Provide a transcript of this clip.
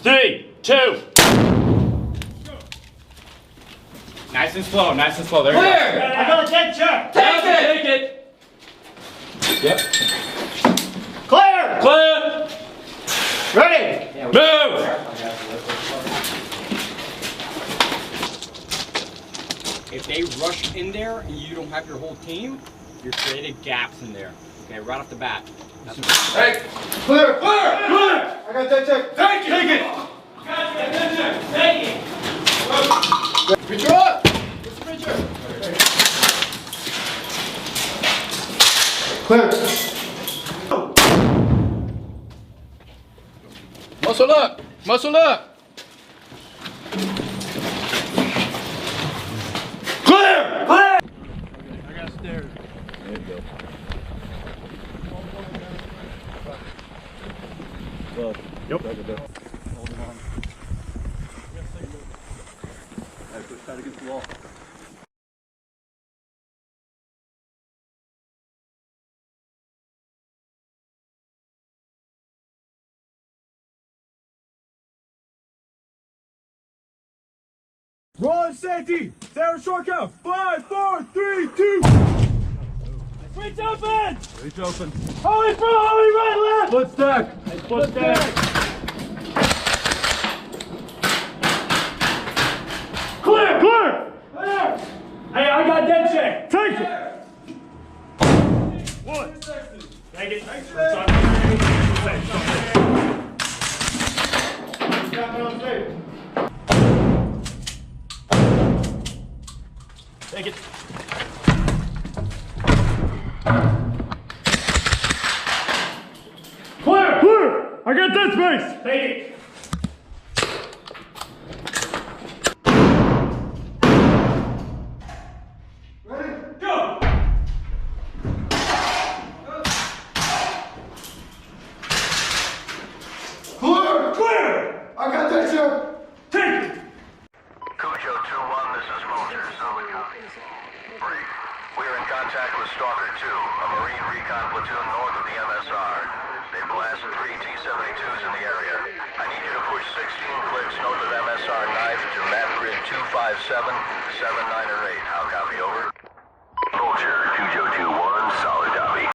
3, 2. Nice and slow, nice and slow. There you Clear! go. I got a dead check. Take it! Take it. Yep. Clear. Clear. Ready. Move. If they rush in there and you don't have your whole team, you're creating gaps in there. Okay, right off the bat. That's what Hey! Clear! Clear! Clear! I got that check. Take it! Take it. Withdraw! Clear. Muscle up! Muscle up! Clear. Clear. I got stairs. There you go. Yep. Hold it on. I push that against the wall. Roll in safety! Sarah short count! 5, 4, 3, 2! Reach open! Reach open. Holy front, holy right, left! Foot stack. Foot stack! Clear. Clear. Clear! Hey, I got dead check. Take it. One! Take it. Take it. Clear. Clear. I got dead space. Take it. Go! Clear! Clear! I got that check. Take it! Cujo 2-1, this is Moser. Solid copy. Brief. We are in contact with Stalker 2, a Marine Recon platoon north of the MSR. They blasted 3 T-72s in the area. I need you to push 16 clicks north of MSR knife to map grid 257, 7, 9, or 8. How